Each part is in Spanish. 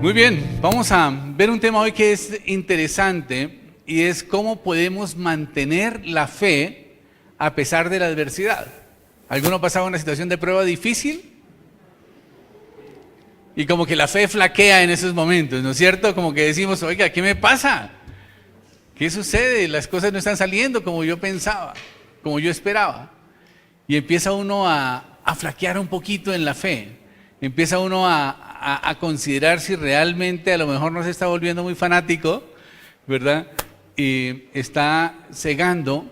Muy bien, vamos a ver un tema hoy que es interesante y es cómo podemos mantener la fe a pesar de la adversidad. ¿Alguno ha pasado una situación de prueba difícil? Y como que la fe flaquea en esos momentos, ¿no es cierto? Como que decimos, oiga, ¿qué me pasa? ¿Qué sucede? Las cosas no están saliendo como yo pensaba, como yo esperaba. Y empieza uno a flaquear un poquito en la fe. Empieza uno a considerar si realmente a lo mejor no se está volviendo muy fanático, ¿verdad? Y está cegando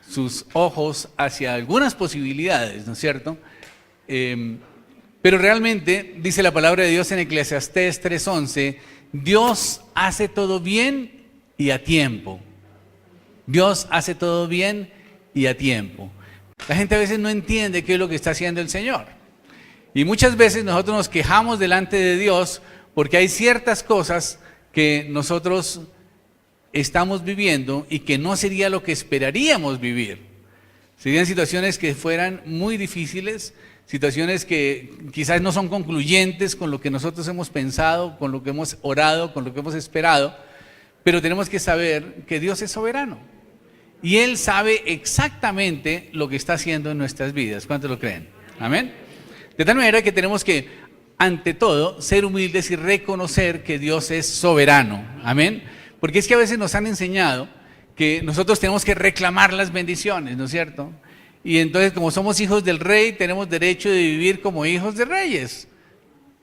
sus ojos hacia algunas posibilidades, ¿no es cierto? Pero realmente, dice la palabra de Dios en Eclesiastés 3:11, Dios hace todo bien y a tiempo. Dios hace todo bien y a tiempo. La gente a veces no entiende qué es lo que está haciendo el Señor. Y muchas veces nosotros nos quejamos delante de Dios porque hay ciertas cosas que nosotros estamos viviendo y que no sería lo que esperaríamos vivir. Serían situaciones que fueran muy difíciles, situaciones que quizás no son concluyentes con lo que nosotros hemos pensado, con lo que hemos orado, con lo que hemos esperado, pero tenemos que saber que Dios es soberano y Él sabe exactamente lo que está haciendo en nuestras vidas. ¿Cuántos lo creen? Amén. De tal manera que tenemos que, ante todo, ser humildes y reconocer que Dios es soberano. Amén. Porque es que a veces nos han enseñado que nosotros tenemos que reclamar las bendiciones, ¿no es cierto? Y entonces, como somos hijos del rey, tenemos derecho de vivir como hijos de reyes.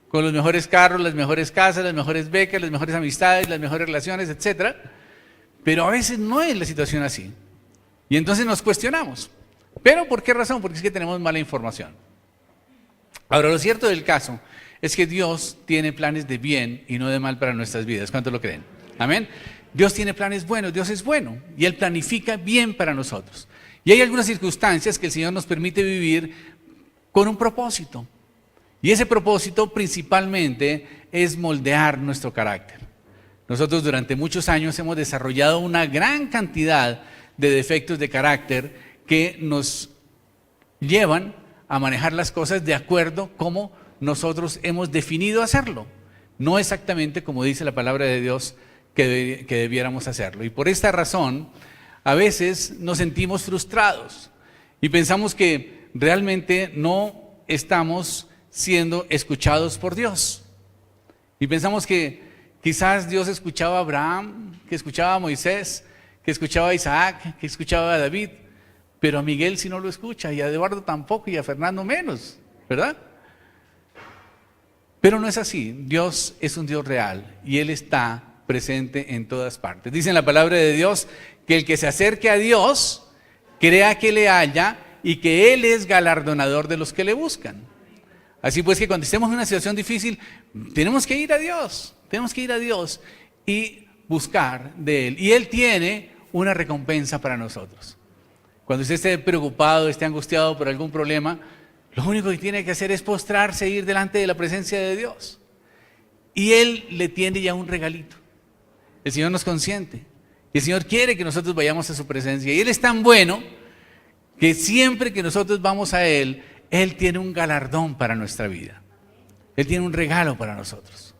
Con los mejores carros, las mejores casas, las mejores becas, las mejores amistades, las mejores relaciones, etc. Pero a veces no es la situación así. Y entonces nos cuestionamos. ¿Pero por qué razón? Porque es que tenemos mala información. Ahora, lo cierto del caso es que Dios tiene planes de bien y no de mal para nuestras vidas. ¿Cuántos lo creen? Amén. Dios tiene planes buenos, Dios es bueno y Él planifica bien para nosotros. Y hay algunas circunstancias que el Señor nos permite vivir con un propósito. Y ese propósito principalmente es moldear nuestro carácter. Nosotros durante muchos años hemos desarrollado una gran cantidad de defectos de carácter que nos llevan a manejar las cosas de acuerdo como nosotros hemos definido hacerlo. No exactamente como dice la palabra de Dios que debiéramos hacerlo. Y por esta razón, a veces nos sentimos frustrados y pensamos que realmente no estamos siendo escuchados por Dios. Y pensamos que quizás Dios escuchaba a Abraham, que escuchaba a Moisés, que escuchaba a Isaac, que escuchaba a David, pero a Miguel sí no lo escucha, y a Eduardo tampoco, y a Fernando menos, ¿verdad? Pero no es así. Dios es un Dios real y Él está presente en todas partes. Dice en la palabra de Dios que el que se acerque a Dios, crea que le halla y que Él es galardonador de los que le buscan. Así pues que cuando estemos en una situación difícil, tenemos que ir a Dios, y buscar de Él. Y Él tiene una recompensa para nosotros. Cuando usted esté preocupado, esté angustiado por algún problema, lo único que tiene que hacer es postrarse e ir delante de la presencia de Dios. Y Él le tiene ya un regalito. El Señor nos consiente. Y el Señor quiere que nosotros vayamos a su presencia. Y Él es tan bueno que siempre que nosotros vamos a Él, Él tiene un galardón para nuestra vida. Él tiene un regalo para nosotros.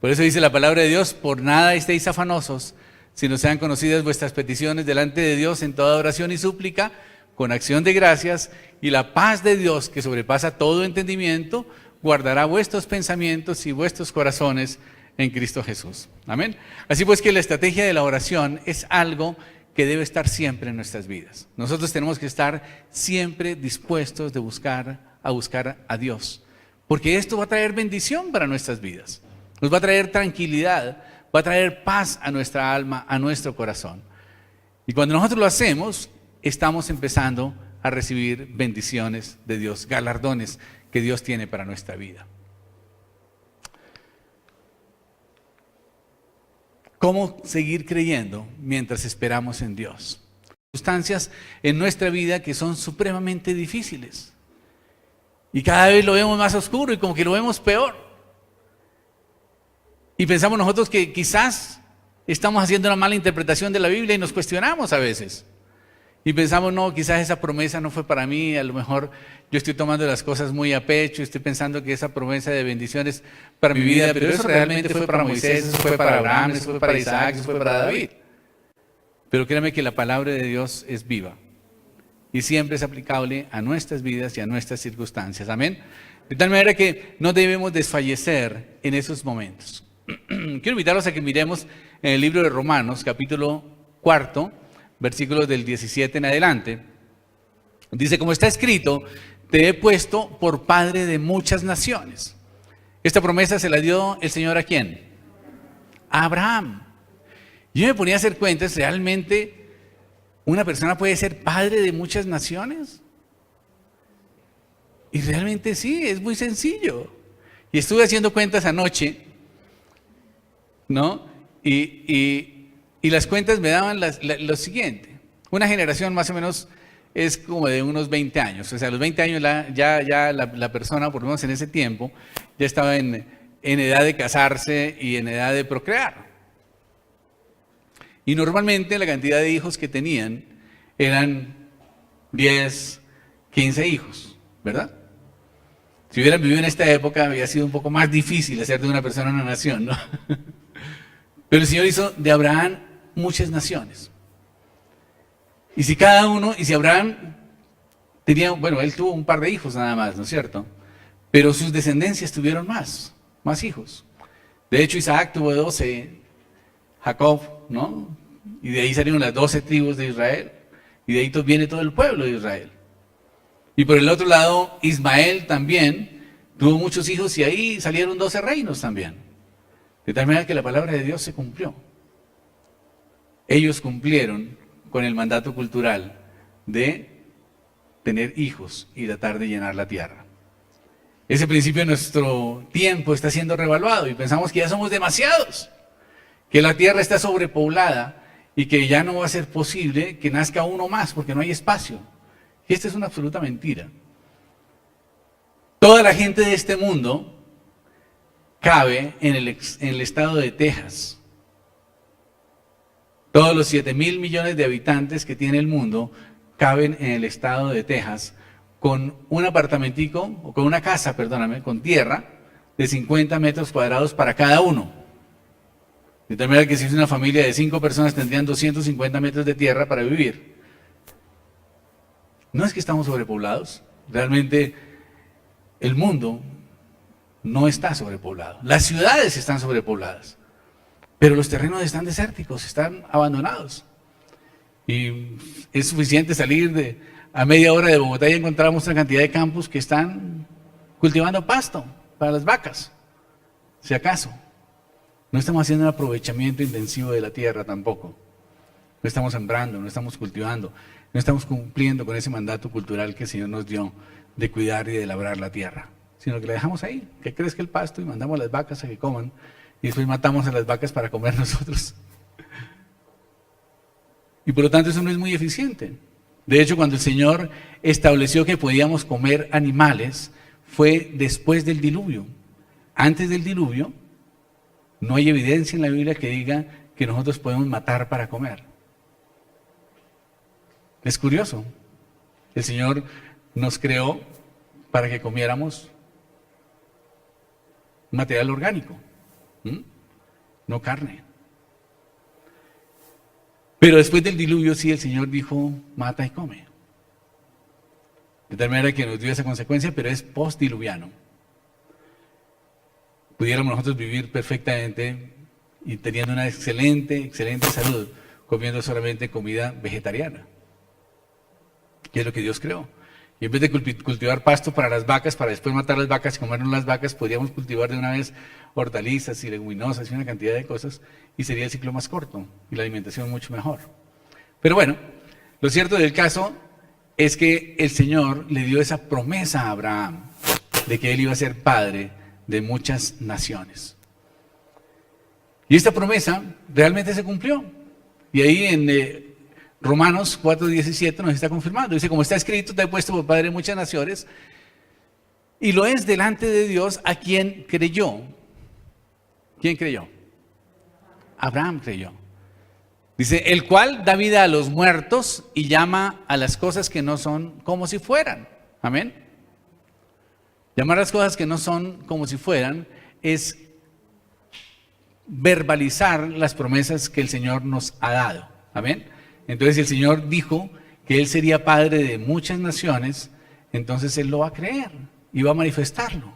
Por eso dice la palabra de Dios, por nada estéis afanosos, sino sean conocidas vuestras peticiones delante de Dios en toda oración y súplica, con acción de gracias, y la paz de Dios, que sobrepasa todo entendimiento, guardará vuestros pensamientos y vuestros corazones en Cristo Jesús. Amén. Así pues que la estrategia de la oración es algo que debe estar siempre en nuestras vidas. Nosotros tenemos que estar siempre dispuestos a buscar a Dios, porque esto va a traer bendición para nuestras vidas. Nos va a traer tranquilidad, va a traer paz a nuestra alma, a nuestro corazón. Y cuando nosotros lo hacemos, estamos empezando a recibir bendiciones de Dios, galardones que Dios tiene para nuestra vida. ¿Cómo seguir creyendo mientras esperamos en Dios? Circunstancias en nuestra vida que son supremamente difíciles. Y cada vez lo vemos más oscuro y como que lo vemos peor. Y pensamos nosotros que quizás estamos haciendo una mala interpretación de la Biblia y nos cuestionamos a veces. Y pensamos, no, quizás esa promesa no fue para mí, a lo mejor yo estoy tomando las cosas muy a pecho, estoy pensando que esa promesa de bendiciones para mi vida, pero eso realmente fue para Moisés, eso fue para Abraham, eso fue para Isaac, eso fue para David. Pero créame que la palabra de Dios es viva y siempre es aplicable a nuestras vidas y a nuestras circunstancias. Amén. De tal manera que no debemos desfallecer en esos momentos. Quiero invitarlos a que miremos en el libro de Romanos, capítulo 4, versículos del 17 en adelante. Dice, como está escrito, te he puesto por padre de muchas naciones. Esta promesa se la dio el Señor ¿a quién? A Abraham. Yo me ponía a hacer cuentas, ¿realmente una persona puede ser padre de muchas naciones? Y realmente sí, es muy sencillo. Y estuve haciendo cuentas anoche, ¿no? Y las cuentas me daban lo siguiente. Una generación más o menos es como de unos 20 años. O sea, a los 20 años ya la persona, por lo menos en ese tiempo, ya estaba en edad de casarse y en edad de procrear. Y normalmente la cantidad de hijos que tenían eran 10, 15 hijos, ¿verdad? Si hubieran vivido en esta época, habría sido un poco más difícil hacer de una persona una nación, ¿no? Pero el Señor hizo de Abraham muchas naciones. Y si Abraham tenía, bueno, él tuvo un par de hijos nada más, ¿no es cierto? Pero sus descendencias tuvieron más hijos. De hecho, Isaac tuvo 12, Jacob, ¿no? Y de ahí salieron las 12 tribus de Israel. Y de ahí viene todo el pueblo de Israel. Y por el otro lado, Ismael también tuvo muchos hijos y ahí salieron 12 reinos también. De tal manera que la palabra de Dios se cumplió. Ellos cumplieron con el mandato cultural de tener hijos y tratar de llenar la tierra. Ese principio en nuestro tiempo está siendo revaluado y pensamos que ya somos demasiados, que la tierra está sobrepoblada y que ya no va a ser posible que nazca uno más porque no hay espacio. Y esta es una absoluta mentira. Toda la gente de este mundo cabe en el estado de Texas. Todos los 7,000 millones de habitantes que tiene el mundo caben en el estado de Texas con un apartamentico, o con una casa, perdóname, con tierra de 50 metros cuadrados para cada uno. De tal manera que si es una familia de 5 personas tendrían 250 metros de tierra para vivir. No es que estamos sobrepoblados, realmente el mundo no está sobrepoblado. Las ciudades están sobrepobladas, pero los terrenos están desérticos, están abandonados. Y es suficiente salir a media hora de Bogotá y encontramos una cantidad de campos que están cultivando pasto para las vacas, si acaso. No estamos haciendo un aprovechamiento intensivo de la tierra tampoco. No estamos sembrando, no estamos cultivando, no estamos cumpliendo con ese mandato cultural que el Señor nos dio de cuidar y de labrar la tierra, sino que la dejamos ahí, que crezca el pasto y mandamos a las vacas a que coman y después matamos a las vacas para comer nosotros. Y por lo tanto eso no es muy eficiente. De hecho, cuando el Señor estableció que podíamos comer animales, fue después del diluvio. Antes del diluvio, no hay evidencia en la Biblia que diga que nosotros podemos matar para comer. Es curioso. El Señor nos creó para que comiéramos material orgánico, no carne. Pero después del diluvio sí el Señor dijo, mata y come. De tal manera que nos dio esa consecuencia, pero es postdiluviano. Pudiéramos nosotros vivir perfectamente y teniendo una excelente salud, comiendo solamente comida vegetariana, que es lo que Dios creó. Y en vez de cultivar pasto para las vacas, para después matar las vacas y comernos las vacas, podríamos cultivar de una vez hortalizas y leguminosas y una cantidad de cosas, y sería el ciclo más corto y la alimentación mucho mejor. Pero bueno, lo cierto del caso es que el Señor le dio esa promesa a Abraham de que él iba a ser padre de muchas naciones. Y esta promesa realmente se cumplió. Y ahí en Romanos 4:17 nos está confirmando. Dice, como está escrito, te he puesto por padre de muchas naciones. Y lo es delante de Dios a quien creyó. ¿Quién creyó? Abraham creyó. Dice, el cual da vida a los muertos y llama a las cosas que no son como si fueran. Amén. Llamar a las cosas que no son como si fueran es verbalizar las promesas que el Señor nos ha dado. Amén. Entonces el Señor dijo que Él sería padre de muchas naciones, entonces Él lo va a creer y va a manifestarlo.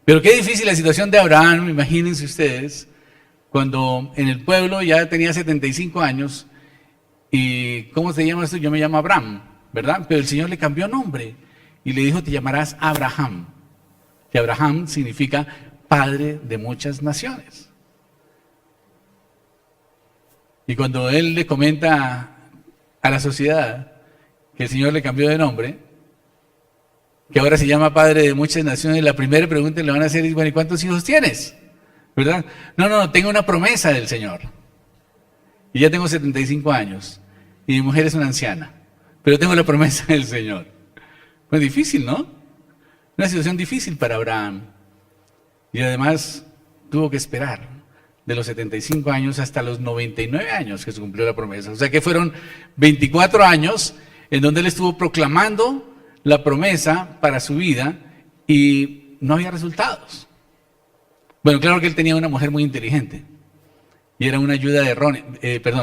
Pero qué difícil la situación de Abraham, imagínense ustedes, cuando en el pueblo ya tenía 75 años, y ¿cómo se llama esto? Yo me llamo Abraham, ¿verdad? Pero el Señor le cambió nombre y le dijo, te llamarás Abraham, que Abraham significa padre de muchas naciones. Y cuando él le comenta a la sociedad que el Señor le cambió de nombre, que ahora se llama padre de muchas naciones, la primera pregunta que le van a hacer es, bueno, ¿y cuántos hijos tienes? ¿Verdad? No, tengo una promesa del Señor. Y ya tengo 75 años. Y mi mujer es una anciana. Pero tengo la promesa del Señor. Pues difícil, ¿no? Una situación difícil para Abraham. Y además tuvo que esperar de los 75 años hasta los 99 años que se cumplió la promesa. O sea que fueron 24 años en donde él estuvo proclamando la promesa para su vida y no había resultados. Bueno, claro que él tenía una mujer muy inteligente y era una ayuda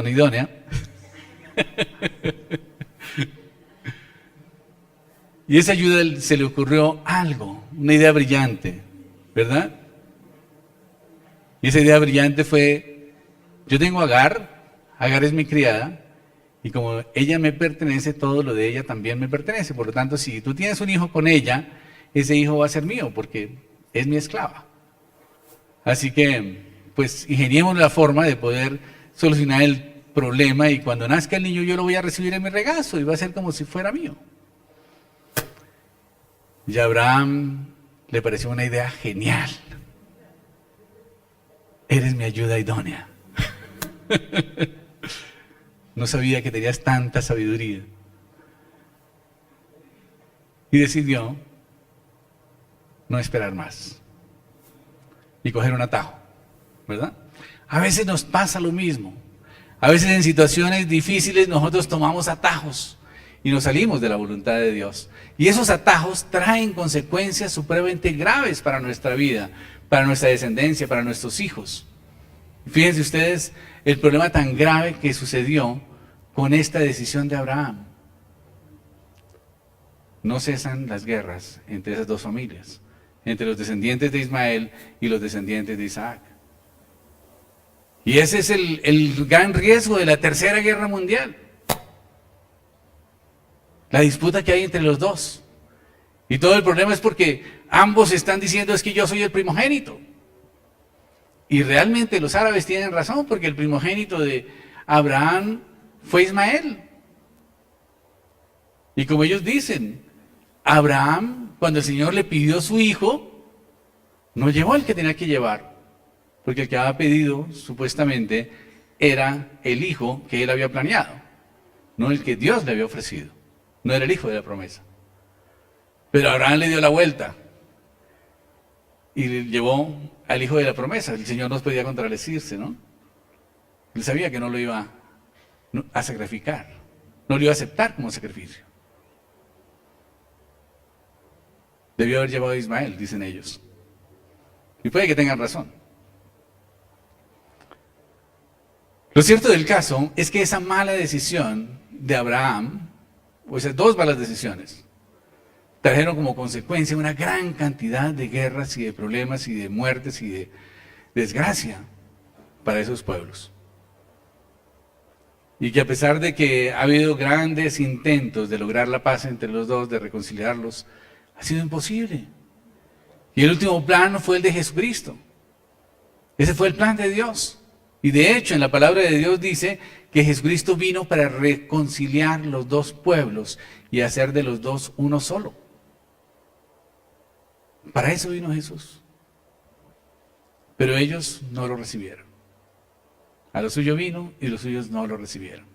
idónea. Y esa ayuda se le ocurrió algo, una idea brillante, ¿verdad? Y esa idea brillante fue, yo tengo a Agar es mi criada, y como ella me pertenece, todo lo de ella también me pertenece. Por lo tanto, si tú tienes un hijo con ella, ese hijo va a ser mío, porque es mi esclava. Así que, pues, ingeniemos la forma de poder solucionar el problema y cuando nazca el niño yo lo voy a recibir en mi regazo y va a ser como si fuera mío. Y a Abraham le pareció una idea genial. Eres mi ayuda idónea. No sabía que tenías tanta sabiduría. Y decidió no esperar más. Y coger un atajo, ¿verdad? A veces nos pasa lo mismo. A veces en situaciones difíciles nosotros tomamos atajos y nos salimos de la voluntad de Dios. Y esos atajos traen consecuencias supremamente graves para nuestra vida, para nuestra descendencia, para nuestros hijos. Fíjense ustedes el problema tan grave que sucedió con esta decisión de Abraham. No cesan las guerras entre esas dos familias, entre los descendientes de Ismael y los descendientes de Isaac. Y ese es el gran riesgo de la Tercera Guerra Mundial. La disputa que hay entre los dos. Y todo el problema es porque ambos están diciendo es que yo soy el primogénito. Y realmente los árabes tienen razón porque el primogénito de Abraham fue Ismael. Y como ellos dicen, Abraham, cuando el Señor le pidió su hijo, no llevó el que tenía que llevar. Porque el que había pedido, supuestamente, era el hijo que él había planeado, no el que Dios le había ofrecido. No era el hijo de la promesa. Pero Abraham le dio la vuelta y le llevó al hijo de la promesa. El Señor no podía contradecirse, ¿no? Él sabía que no lo iba a sacrificar, no lo iba a aceptar como sacrificio. Debió haber llevado a Ismael, dicen ellos. Y puede que tengan razón. Lo cierto del caso es que esa mala decisión de Abraham, o esas dos malas decisiones, trajeron como consecuencia una gran cantidad de guerras y de problemas y de muertes y de desgracia para esos pueblos. Y que a pesar de que ha habido grandes intentos de lograr la paz entre los dos, de reconciliarlos, ha sido imposible. Y el último plan fue el de Jesucristo. Ese fue el plan de Dios. Y de hecho, en la palabra de Dios dice que Jesucristo vino para reconciliar los dos pueblos y hacer de los dos uno solo. Para eso vino Jesús. Pero ellos no lo recibieron. A lo suyo vino y los suyos no lo recibieron.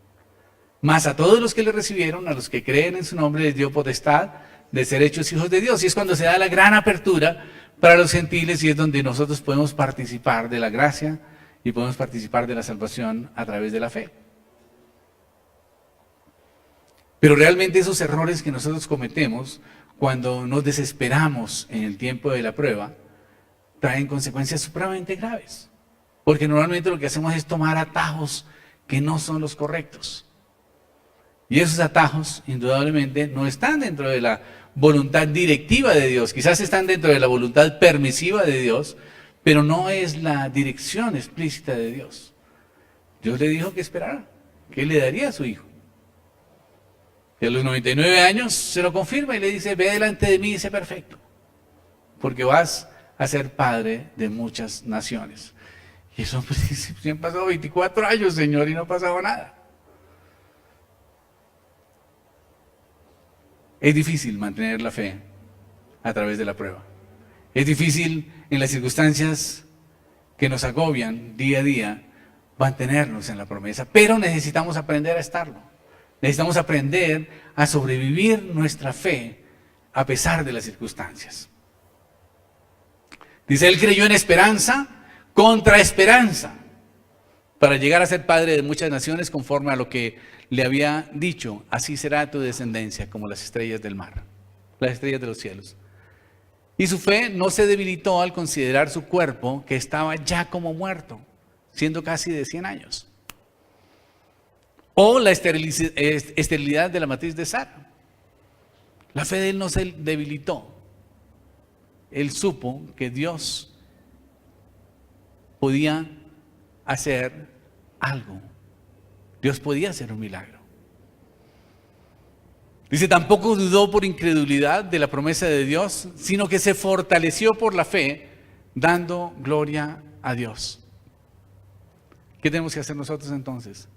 Mas a todos los que le recibieron, a los que creen en su nombre, les dio potestad de ser hechos hijos de Dios. Y es cuando se da la gran apertura para los gentiles y es donde nosotros podemos participar de la gracia y podemos participar de la salvación a través de la fe. Pero realmente esos errores que nosotros cometemos cuando nos desesperamos en el tiempo de la prueba traen consecuencias supremamente graves. Porque normalmente lo que hacemos es tomar atajos que no son los correctos. Y esos atajos, indudablemente, no están dentro de la voluntad directiva de Dios. Quizás están dentro de la voluntad permisiva de Dios, pero no es la dirección explícita de Dios. Dios le dijo que esperara, que Él le daría a su hijo. Y a los 99 años se lo confirma y le dice, ve delante de mí y sé perfecto, porque vas a ser padre de muchas naciones. Y eso, pues, se han pasado 24 años, Señor, y no ha pasado nada. Es difícil mantener la fe a través de la prueba. Es difícil en las circunstancias que nos agobian día a día mantenernos en la promesa, pero necesitamos aprender a estarlo. Necesitamos aprender a sobrevivir nuestra fe a pesar de las circunstancias. Dice, él creyó en esperanza contra esperanza para llegar a ser padre de muchas naciones conforme a lo que le había dicho, así será tu descendencia como las estrellas del mar, las estrellas de los cielos. Y su fe no se debilitó al considerar su cuerpo que estaba ya como muerto, siendo casi de 100 años. O la esterilidad de la matriz de Sara. La fe de él no se debilitó. Él supo que Dios podía hacer algo. Dios podía hacer un milagro. Dice, tampoco dudó por incredulidad de la promesa de Dios, sino que se fortaleció por la fe, dando gloria a Dios. ¿Qué tenemos que hacer nosotros entonces?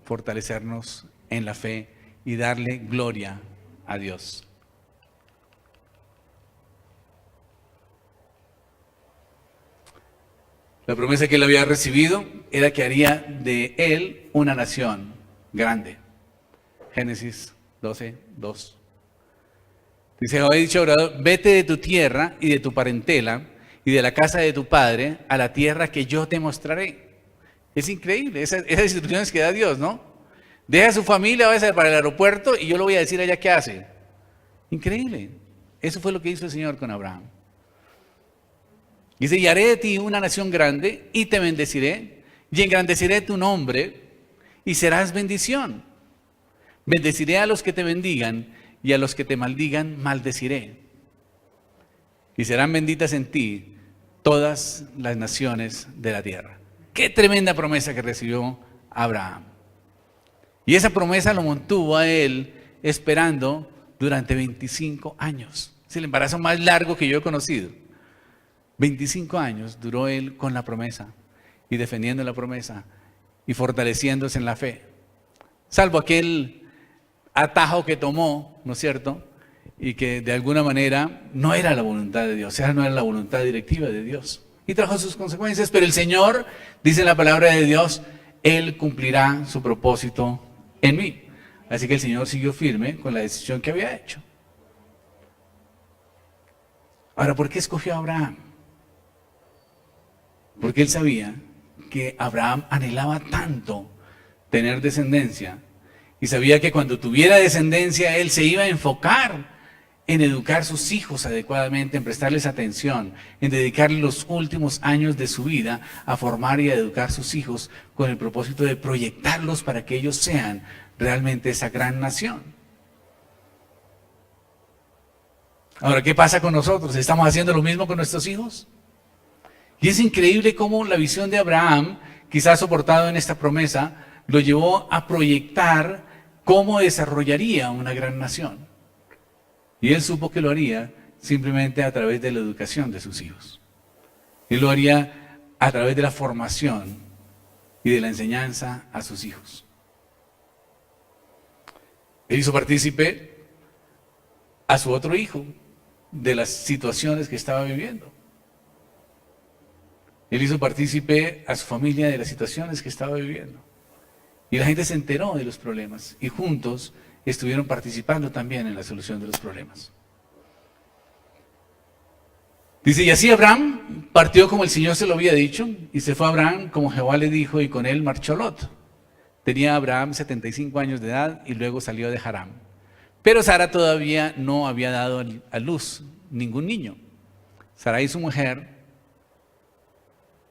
Fortalecernos en la fe y darle gloria a Dios. La promesa que él había recibido era que haría de él una nación grande. Génesis 12:2. Dice, había dicho orador, vete de tu tierra y de tu parentela y de la casa de tu padre a la tierra que yo te mostraré. Es increíble, esas instrucciones que da Dios, ¿no? Deja a su familia, va a ser para el aeropuerto y yo le voy a decir allá qué hace. Increíble. Eso fue lo que hizo el Señor con Abraham. Dice, y haré de ti una nación grande y te bendeciré y engrandeceré tu nombre y serás bendición. Bendeciré a los que te bendigan y a los que te maldigan maldeciré. Y serán benditas en ti todas las naciones de la tierra. Qué tremenda promesa que recibió Abraham. Y esa promesa lo mantuvo a él esperando durante 25 años. Es el embarazo más largo que yo he conocido. 25 años duró él con la promesa y defendiendo la promesa y fortaleciéndose en la fe. Salvo aquel atajo que tomó, ¿no es cierto? Y que de alguna manera no era la voluntad de Dios, o sea, no era la voluntad directiva de Dios. Y trajo sus consecuencias, pero el Señor, dice la palabra de Dios, Él cumplirá su propósito en mí. Así que el Señor siguió firme con la decisión que había hecho. Ahora, ¿por qué escogió a Abraham? Porque Él sabía que Abraham anhelaba tanto tener descendencia y sabía que cuando tuviera descendencia Él se iba a enfocar en educar a sus hijos adecuadamente, en prestarles atención, en dedicarle los últimos años de su vida a formar y a educar a sus hijos con el propósito de proyectarlos para que ellos sean realmente esa gran nación. Ahora, ¿qué pasa con nosotros? ¿Estamos haciendo lo mismo con nuestros hijos? Y es increíble cómo la visión de Abraham, quizás soportado en esta promesa, lo llevó a proyectar cómo desarrollaría una gran nación. Y él supo que lo haría simplemente a través de la educación de sus hijos. Él lo haría a través de la formación y de la enseñanza a sus hijos. Él hizo partícipe a su otro hijo de las situaciones que estaba viviendo. Él hizo partícipe a su familia de las situaciones que estaba viviendo. Y la gente se enteró de los problemas y juntos estuvieron participando también en la solución de los problemas. Dice, y así Abraham partió como el Señor se lo había dicho, y se fue Abraham como Jehová le dijo, y con él marchó Lot. Tenía Abraham 75 años de edad y luego salió de Harán. Pero Sara todavía no había dado a luz ningún niño. Sarai, su mujer,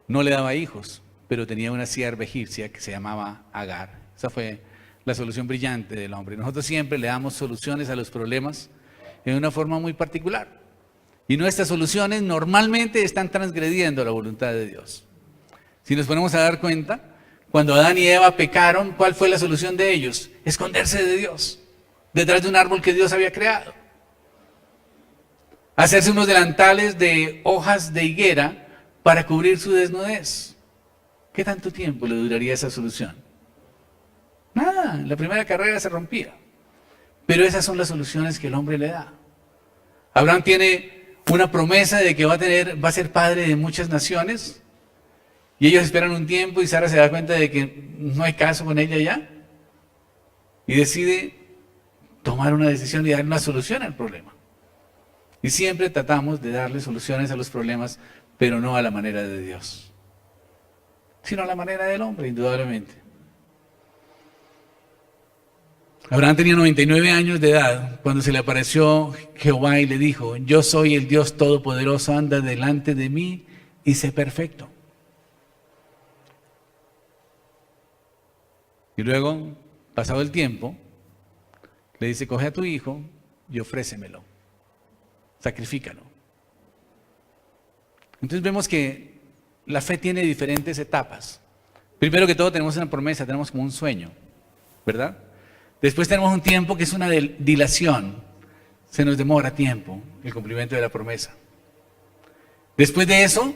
no le daba hijos, pero tenía una sierva egipcia que se llamaba Agar. Esa fue la solución brillante del hombre. Nosotros siempre le damos soluciones a los problemas en una forma muy particular. Y nuestras soluciones normalmente están transgrediendo la voluntad de Dios. Si nos ponemos a dar cuenta, cuando Adán y Eva pecaron, ¿cuál fue la solución de ellos? Esconderse de Dios, detrás de un árbol que Dios había creado. Hacerse unos delantales de hojas de higuera para cubrir su desnudez. ¿Qué tanto tiempo le duraría esa solución? Nada, en la primera carrera se rompía. Pero esas son las soluciones que el hombre le da. Abraham tiene una promesa de que va a ser padre de muchas naciones, y ellos esperan un tiempo y Sara se da cuenta de que no hay caso con ella ya, y decide tomar una decisión y dar una solución al problema. Y siempre tratamos de darle soluciones a los problemas, pero no a la manera de Dios, sino a la manera del hombre, indudablemente. Abraham tenía 99 años de edad cuando se le apareció Jehová y le dijo, yo soy el Dios Todopoderoso, anda delante de mí y sé perfecto. Y luego, pasado el tiempo, le dice, coge a tu hijo y ofrécemelo, sacrifícalo. Entonces vemos que la fe tiene diferentes etapas. Primero que todo tenemos una promesa, tenemos como un sueño, ¿verdad? Después tenemos un tiempo que es una dilación. Se nos demora tiempo el cumplimiento de la promesa. Después de eso,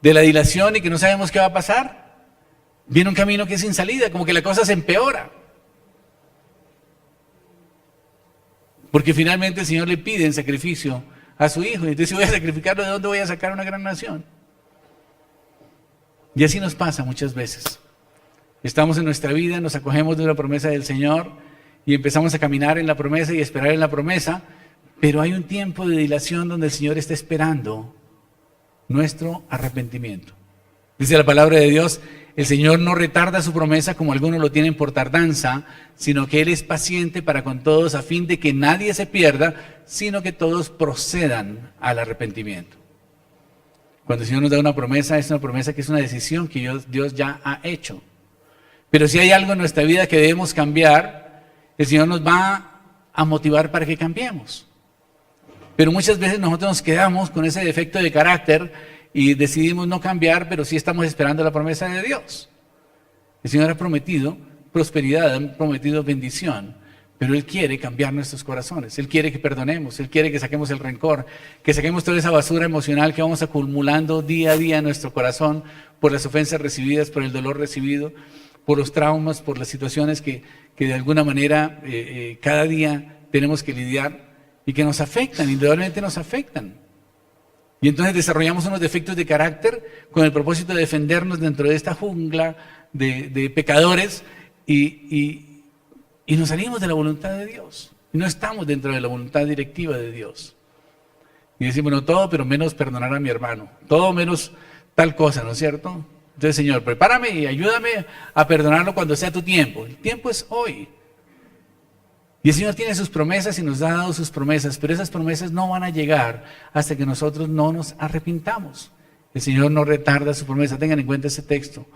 de la dilación y que no sabemos qué va a pasar, viene un camino que es sin salida, como que la cosa se empeora. Porque finalmente el Señor le pide en sacrificio a su hijo. Y entonces, si voy a sacrificarlo, ¿de dónde voy a sacar una gran nación? Y así nos pasa muchas veces. Estamos en nuestra vida, nos acogemos de una promesa del Señor y empezamos a caminar en la promesa y esperar en la promesa, pero hay un tiempo de dilación donde el Señor está esperando nuestro arrepentimiento. Dice la palabra de Dios, el Señor no retarda su promesa como algunos lo tienen por tardanza, sino que Él es paciente para con todos a fin de que nadie se pierda, sino que todos procedan al arrepentimiento. Cuando el Señor nos da una promesa, es una promesa que es una decisión que Dios ya ha hecho. Pero si hay algo en nuestra vida que debemos cambiar, el Señor nos va a motivar para que cambiemos. Pero muchas veces nosotros nos quedamos con ese defecto de carácter y decidimos no cambiar, pero sí estamos esperando la promesa de Dios. El Señor ha prometido prosperidad, ha prometido bendición, pero Él quiere cambiar nuestros corazones. Él quiere que perdonemos, Él quiere que saquemos el rencor, que saquemos toda esa basura emocional que vamos acumulando día a día en nuestro corazón por las ofensas recibidas, por el dolor recibido, por los traumas, por las situaciones que de alguna manera cada día tenemos que lidiar y que nos afectan, indudablemente nos afectan. Y entonces desarrollamos unos defectos de carácter con el propósito de defendernos dentro de esta jungla de pecadores y nos salimos de la voluntad de Dios. Y no estamos dentro de la voluntad directiva de Dios. Y decimos, bueno, todo pero menos perdonar a mi hermano, todo menos tal cosa, ¿no es cierto? Entonces, Señor, prepárame y ayúdame a perdonarlo cuando sea tu tiempo. El tiempo es hoy. Y el Señor tiene sus promesas y nos ha dado sus promesas, pero esas promesas no van a llegar hasta que nosotros no nos arrepintamos. El Señor no retarda su promesa, tengan en cuenta ese texto.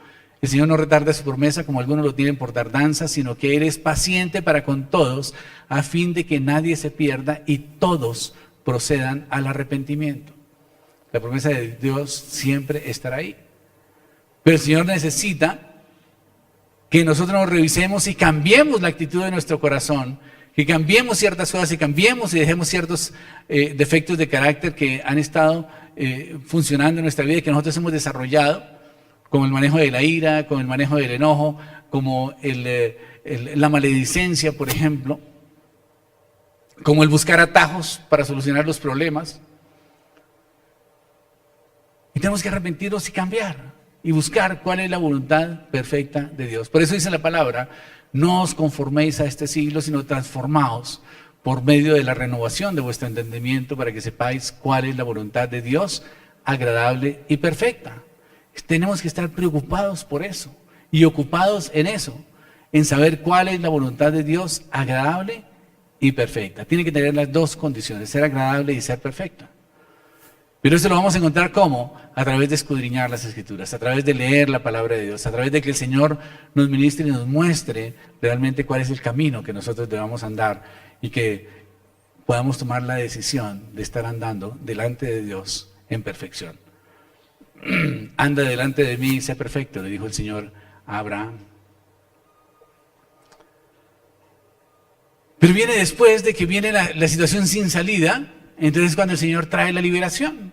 El Señor no retarda su promesa como algunos lo tienen por tardanza, sino que Él es paciente para con todos, a fin de que nadie se pierda y todos procedan al arrepentimiento. La promesa de Dios siempre estará ahí. Pero el Señor necesita que nosotros nos revisemos y cambiemos la actitud de nuestro corazón, que cambiemos ciertas cosas y cambiemos y dejemos ciertos defectos de carácter que han estado funcionando en nuestra vida y que nosotros hemos desarrollado, como el manejo de la ira, como el manejo del enojo, como la maledicencia, por ejemplo, como el buscar atajos para solucionar los problemas. Y tenemos que arrepentirnos y cambiar y buscar cuál es la voluntad perfecta de Dios. Por eso dice la palabra, no os conforméis a este siglo, sino transformaos por medio de la renovación de vuestro entendimiento para que sepáis cuál es la voluntad de Dios, agradable y perfecta. Tenemos que estar preocupados por eso y ocupados en eso, en saber cuál es la voluntad de Dios, agradable y perfecta. Tiene que tener las dos condiciones, ser agradable y ser perfecta. Pero eso lo vamos a encontrar ¿cómo? A través de escudriñar las Escrituras, a través de leer la palabra de Dios, a través de que el Señor nos ministre y nos muestre realmente cuál es el camino que nosotros debamos andar y que podamos tomar la decisión de estar andando delante de Dios en perfección. Anda delante de mí y sé perfecto, le dijo el Señor a Abraham. Pero viene después de que viene la situación sin salida. Entonces es cuando el Señor trae la liberación.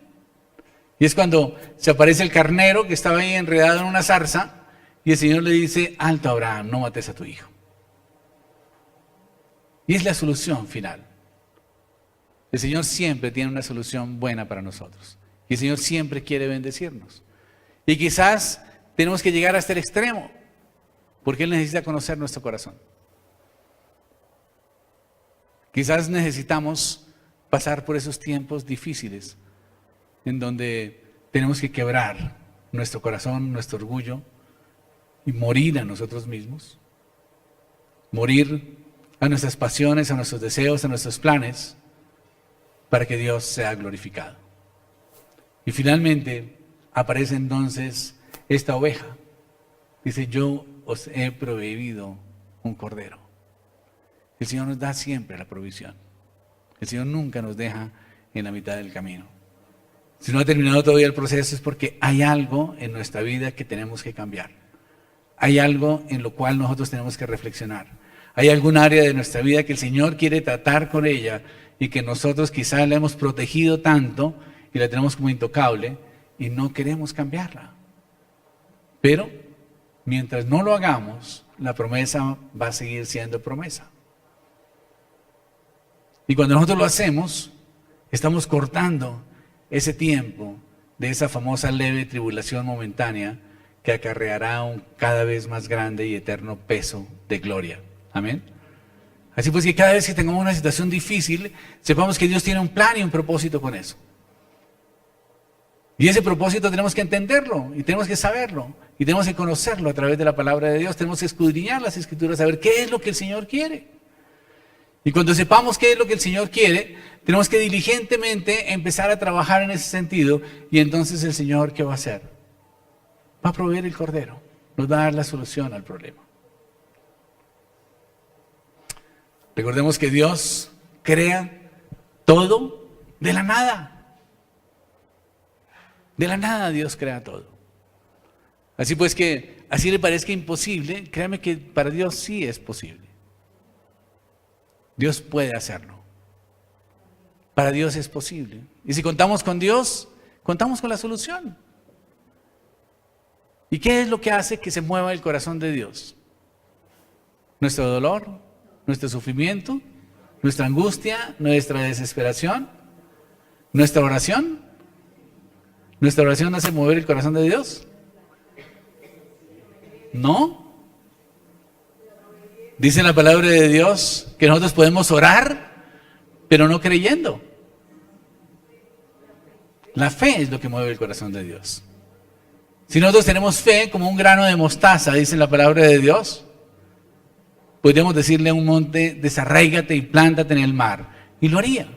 Y es cuando se aparece el carnero que estaba ahí enredado en una zarza y el Señor le dice, alto Abraham, no mates a tu hijo. Y es la solución final. El Señor siempre tiene una solución buena para nosotros. Y el Señor siempre quiere bendecirnos. Y quizás tenemos que llegar hasta el extremo, porque Él necesita conocer nuestro corazón. Quizás necesitamos pasar por esos tiempos difíciles en donde tenemos que quebrar nuestro corazón, nuestro orgullo y morir a nosotros mismos, morir a nuestras pasiones, a nuestros deseos, a nuestros planes, para que Dios sea glorificado. Y finalmente aparece entonces esta oveja. Dice, yo os he proveído un cordero. El Señor nos da siempre la provisión. El Señor nunca nos deja en la mitad del camino. Si no ha terminado todavía el proceso es porque hay algo en nuestra vida que tenemos que cambiar. Hay algo en lo cual nosotros tenemos que reflexionar. Hay algún área de nuestra vida que el Señor quiere tratar con ella y que nosotros quizás la hemos protegido tanto y la tenemos como intocable y no queremos cambiarla. Pero mientras no lo hagamos, la promesa va a seguir siendo promesa. Y cuando nosotros lo hacemos, estamos cortando ese tiempo de esa famosa leve tribulación momentánea que acarreará un cada vez más grande y eterno peso de gloria. Amén. Así pues que cada vez que tengamos una situación difícil, sepamos que Dios tiene un plan y un propósito con eso. Y ese propósito tenemos que entenderlo y tenemos que saberlo y tenemos que conocerlo a través de la palabra de Dios. Tenemos que escudriñar las Escrituras, saber qué es lo que el Señor quiere. Y cuando sepamos qué es lo que el Señor quiere, tenemos que diligentemente empezar a trabajar en ese sentido. Y entonces el Señor, ¿qué va a hacer? Va a proveer el cordero, nos va a dar la solución al problema. Recordemos que Dios crea todo de la nada. De la nada Dios crea todo. Así pues que, así le parezca imposible, créame que para Dios sí es posible. Dios puede hacerlo. Para Dios es posible. Y si contamos con Dios, contamos con la solución. ¿Y qué es lo que hace que se mueva el corazón de Dios? Nuestro dolor, nuestro sufrimiento, nuestra angustia, nuestra desesperación, nuestra oración. ¿Nuestra oración hace mover el corazón de Dios? No. Dice la palabra de Dios que nosotros podemos orar, pero no creyendo. La fe es lo que mueve el corazón de Dios. Si nosotros tenemos fe como un grano de mostaza, dice la palabra de Dios, podríamos decirle a un monte, desarráigate y plántate en el mar, y lo haría.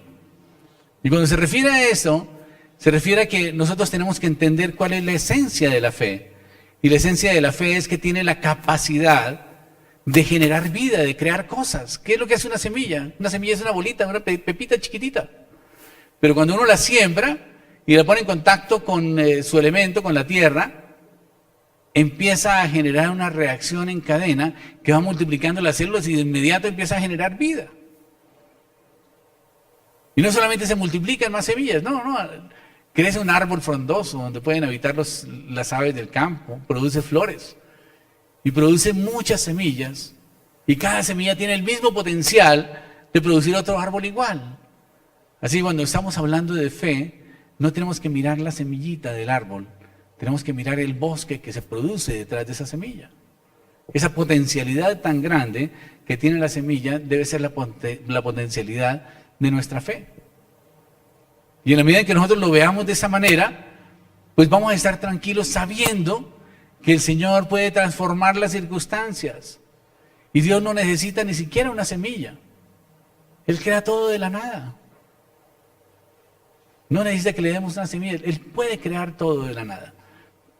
Y cuando se refiere a eso, se refiere a que nosotros tenemos que entender cuál es la esencia de la fe. Y la esencia de la fe es que tiene la capacidad de generar vida, de crear cosas. ¿Qué es lo que hace una semilla? Una semilla es una bolita, una pepita chiquitita. Pero cuando uno la siembra y la pone en contacto con su elemento, con la tierra, empieza a generar una reacción en cadena que va multiplicando las células y de inmediato empieza a generar vida. Y no solamente se multiplican más semillas, no. Crece un árbol frondoso donde pueden habitar las aves del campo, produce flores. Y produce muchas semillas, y cada semilla tiene el mismo potencial de producir otro árbol igual. Así cuando estamos hablando de fe, no tenemos que mirar la semillita del árbol, tenemos que mirar el bosque que se produce detrás de esa semilla. Esa potencialidad tan grande que tiene la semilla debe ser la potencialidad de nuestra fe. Y en la medida en que nosotros lo veamos de esa manera, pues vamos a estar tranquilos sabiendo que el Señor puede transformar las circunstancias. Y Dios no necesita ni siquiera una semilla. Él crea todo de la nada. No necesita que le demos una semilla. Él puede crear todo de la nada.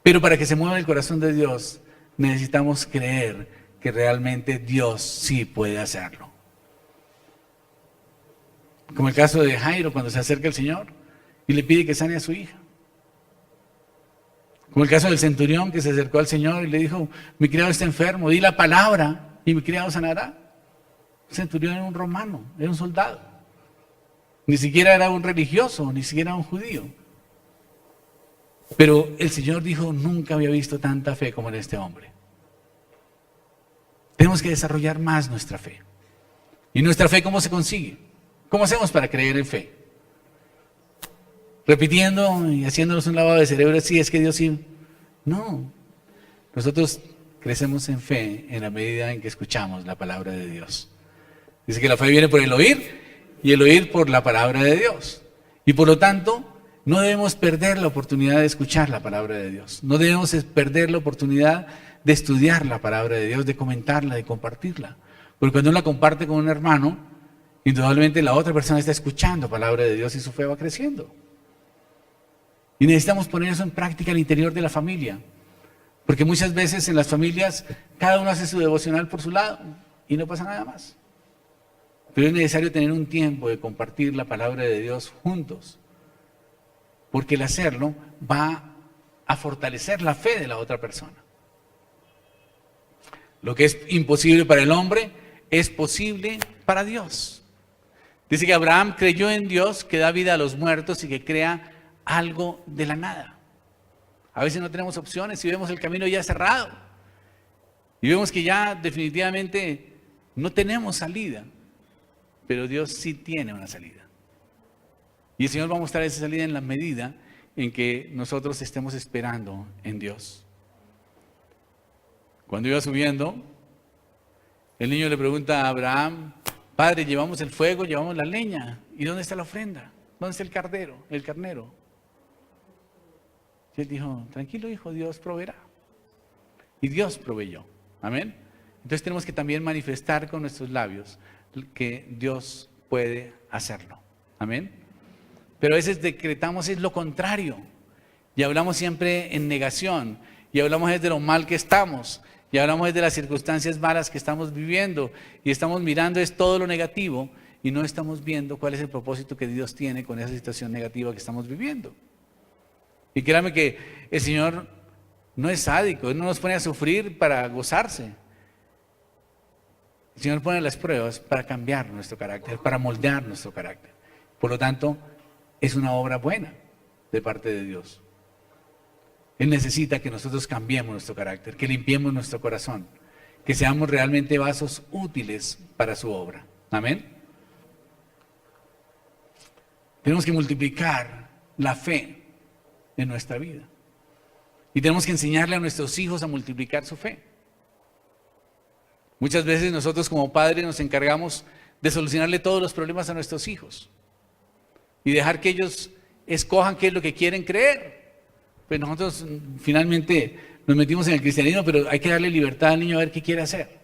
Pero para que se mueva el corazón de Dios, necesitamos creer que realmente Dios sí puede hacerlo. Como el caso de Jairo cuando se acerca al Señor y le pide que sane a su hija. Como el caso del centurión que se acercó al Señor y le dijo, mi criado está enfermo, di la palabra y mi criado sanará. El centurión era un romano, era un soldado. Ni siquiera era un religioso, ni siquiera un judío. Pero el Señor dijo, nunca había visto tanta fe como en este hombre. Tenemos que desarrollar más nuestra fe. ¿Y nuestra fe cómo se consigue? ¿Cómo hacemos para creer en fe? Repitiendo y haciéndonos un lavado de cerebro, sí, es que Dios sí. No. Nosotros crecemos en fe en la medida en que escuchamos la palabra de Dios. Dice que la fe viene por el oír y el oír por la palabra de Dios. Y por lo tanto, no debemos perder la oportunidad de escuchar la palabra de Dios. No debemos perder la oportunidad de estudiar la palabra de Dios, de comentarla, de compartirla. Porque cuando uno la comparte con un hermano, indudablemente la otra persona está escuchando la palabra de Dios y su fe va creciendo. Y necesitamos poner eso en práctica al interior de la familia. Porque muchas veces en las familias cada uno hace su devocional por su lado y no pasa nada más. Pero es necesario tener un tiempo de compartir la palabra de Dios juntos. Porque el hacerlo va a fortalecer la fe de la otra persona. Lo que es imposible para el hombre es posible para Dios. Dice que Abraham creyó en Dios que da vida a los muertos y que crea algo de la nada. A veces no tenemos opciones y vemos el camino ya cerrado. Y vemos que ya definitivamente no tenemos salida. Pero Dios sí tiene una salida. Y el Señor va a mostrar esa salida en la medida en que nosotros estemos esperando en Dios. Cuando iba subiendo, el niño le pregunta a Abraham, Padre, llevamos el fuego, llevamos la leña. ¿Y dónde está la ofrenda? ¿Dónde está el carnero? Y él dijo, tranquilo hijo, Dios proveerá. Y Dios proveyó. Amén. Entonces tenemos que también manifestar con nuestros labios que Dios puede hacerlo. Amén. Pero a veces decretamos es lo contrario. Y hablamos siempre en negación. Y hablamos de lo mal que estamos. Y hablamos de las circunstancias malas que estamos viviendo. Y estamos mirando es todo lo negativo. Y no estamos viendo cuál es el propósito que Dios tiene con esa situación negativa que estamos viviendo. Y créame que el Señor no es sádico. Él no nos pone a sufrir para gozarse. El Señor pone las pruebas para cambiar nuestro carácter, para moldear nuestro carácter. Por lo tanto, es una obra buena de parte de Dios. Él necesita que nosotros cambiemos nuestro carácter, que limpiemos nuestro corazón, que seamos realmente vasos útiles para su obra. Amén. Tenemos que multiplicar la fe en nuestra vida. Y tenemos que enseñarle a nuestros hijos a multiplicar su fe. Muchas veces nosotros como padres nos encargamos de solucionarle todos los problemas a nuestros hijos y dejar que ellos escojan qué es lo que quieren creer. Pues nosotros finalmente nos metimos en el cristianismo, pero hay que darle libertad al niño a ver qué quiere hacer.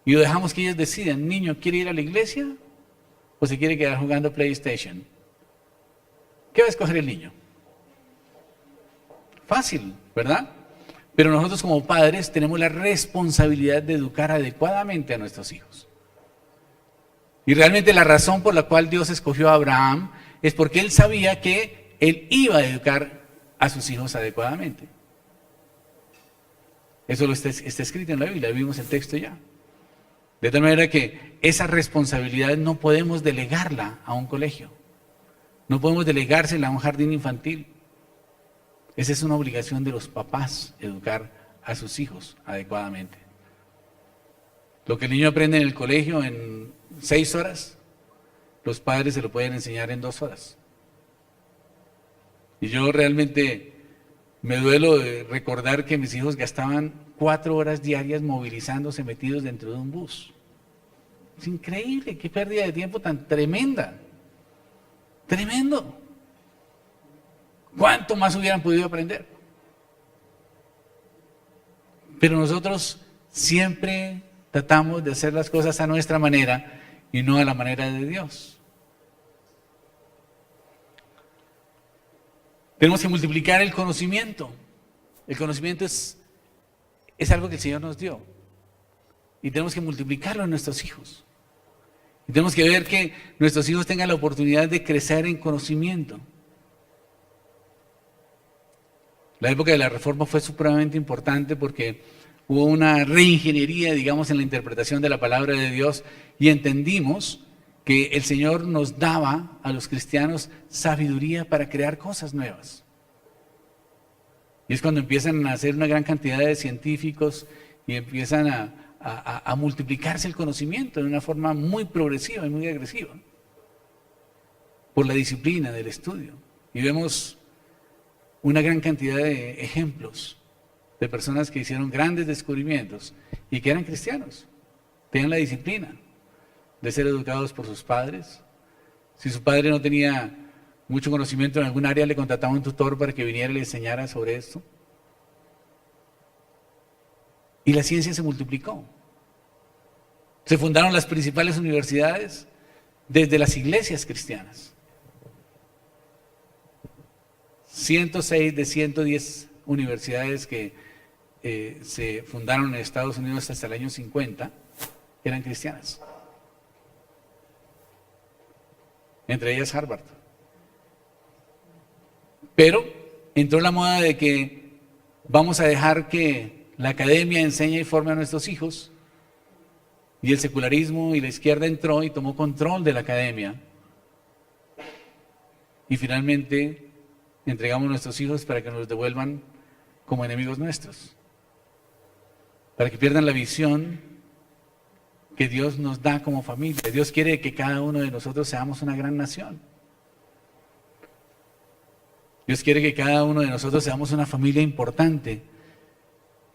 Y lo dejamos que ellos decidan, niño, ¿quiere ir a la iglesia o se quiere quedar jugando PlayStation? ¿Qué va a escoger el niño? Fácil, ¿verdad? Pero nosotros como padres tenemos la responsabilidad de educar adecuadamente a nuestros hijos. Y realmente la razón por la cual Dios escogió a Abraham es porque Él sabía que Él iba a educar a sus hijos adecuadamente. Eso está escrito en la Biblia, vimos el texto ya. De tal manera que esa responsabilidad no podemos delegarla a un colegio. No podemos delegársela a un jardín infantil. Esa es una obligación de los papás, educar a sus hijos adecuadamente. Lo que el niño aprende en el colegio en 6 horas, los padres se lo pueden enseñar en 2 horas. Y yo realmente me duelo de recordar que mis hijos gastaban 4 horas diarias movilizándose, metidos dentro de un bus. Es increíble, qué pérdida de tiempo tan tremenda. Tremendo. ¿Cuánto más hubieran podido aprender? Pero nosotros siempre tratamos de hacer las cosas a nuestra manera y no a la manera de Dios. Tenemos que multiplicar el conocimiento. El conocimiento es algo que el Señor nos dio. Y tenemos que multiplicarlo en nuestros hijos. Y tenemos que ver que nuestros hijos tengan la oportunidad de crecer en conocimiento. La época de la Reforma fue supremamente importante porque hubo una reingeniería, digamos, en la interpretación de la palabra de Dios y entendimos que el Señor nos daba a los cristianos sabiduría para crear cosas nuevas. Y es cuando empiezan a hacer una gran cantidad de científicos y empiezan a multiplicarse el conocimiento de una forma muy progresiva y muy agresiva por la disciplina del estudio. Y vemos una gran cantidad de ejemplos de personas que hicieron grandes descubrimientos y que eran cristianos, tenían la disciplina de ser educados por sus padres. Si su padre no tenía mucho conocimiento en algún área, le contrataba un tutor para que viniera y le enseñara sobre esto. Y la ciencia se multiplicó. Se fundaron las principales universidades desde las iglesias cristianas. 106 de 110 universidades que se fundaron en Estados Unidos hasta el año 50 eran cristianas. Entre ellas Harvard. Pero entró la moda de que vamos a dejar que la academia enseñe y forme a nuestros hijos, y el secularismo y la izquierda entró y tomó control de la academia. Y finalmente entregamos a nuestros hijos para que nos devuelvan como enemigos nuestros, para que pierdan la visión que Dios nos da como familia. Dios quiere que cada uno de nosotros seamos una gran nación. Dios quiere que cada uno de nosotros seamos una familia importante,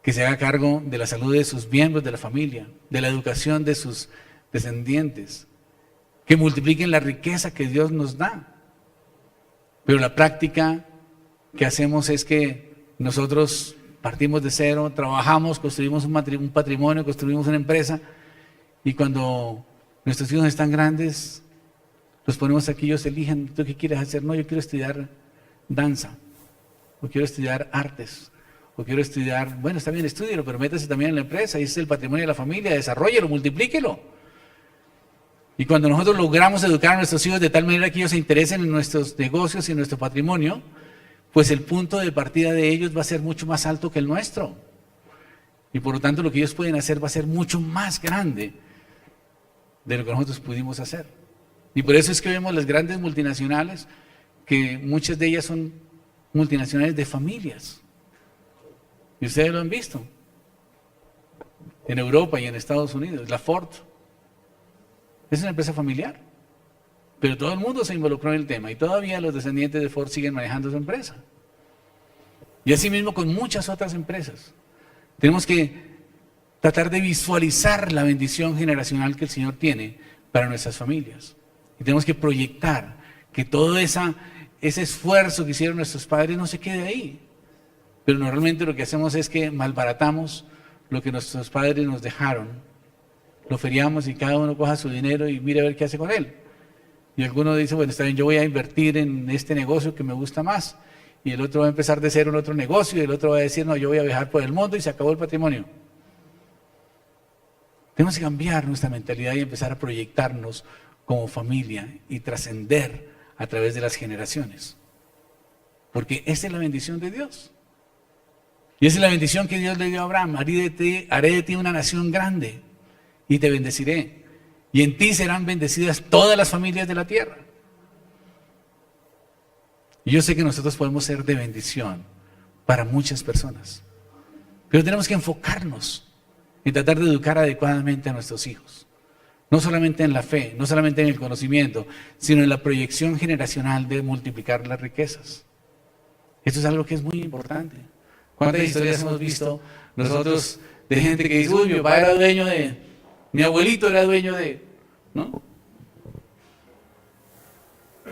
que se haga cargo de la salud de sus miembros de la familia, de la educación de sus descendientes, que multipliquen la riqueza que Dios nos da. Pero la práctica que hacemos es que nosotros partimos de cero, trabajamos, construimos un patrimonio, construimos una empresa, y cuando nuestros hijos están grandes, los ponemos aquí, ellos eligen: ¿tú qué quieres hacer? No, yo quiero estudiar danza, o quiero estudiar artes, o quiero estudiar, bueno, está bien, estúdielo, pero métase también en la empresa, y ese es el patrimonio de la familia, desarróllelo, multiplíquelo. Y cuando nosotros logramos educar a nuestros hijos de tal manera que ellos se interesen en nuestros negocios y en nuestro patrimonio, pues el punto de partida de ellos va a ser mucho más alto que el nuestro. Y por lo tanto lo que ellos pueden hacer va a ser mucho más grande de lo que nosotros pudimos hacer. Y por eso es que vemos las grandes multinacionales, que muchas de ellas son multinacionales de familias. Y ustedes lo han visto en Europa y en Estados Unidos. La Ford es una empresa familiar, pero todo el mundo se involucró en el tema y todavía los descendientes de Ford siguen manejando su empresa. Y así mismo con muchas otras empresas. Tenemos que tratar de visualizar la bendición generacional que el Señor tiene para nuestras familias. Y tenemos que proyectar que todo ese esfuerzo que hicieron nuestros padres no se quede ahí. Pero normalmente lo que hacemos es que malbaratamos lo que nuestros padres nos dejaron. Lo feriamos y cada uno coja su dinero y mire a ver qué hace con él. Y alguno dice: bueno, está bien, yo voy a invertir en este negocio que me gusta más. Y el otro va a empezar de cero en otro negocio, y el otro va a decir: no, yo voy a viajar por el mundo, y se acabó el patrimonio. Tenemos que cambiar nuestra mentalidad y empezar a proyectarnos como familia y trascender a través de las generaciones. Porque esa es la bendición de Dios. Y esa es la bendición que Dios le dio a Abraham: haré de ti una nación grande y te bendeciré. Y en ti serán bendecidas todas las familias de la tierra. Y yo sé que nosotros podemos ser de bendición para muchas personas. Pero tenemos que enfocarnos en tratar de educar adecuadamente a nuestros hijos. No solamente en la fe, no solamente en el conocimiento, sino en la proyección generacional de multiplicar las riquezas. Esto es algo que es muy importante. ¿Cuántas historias hemos visto nosotros de gente que dice, uy, mi papá era dueño de, mi abuelito era dueño de, ¿no?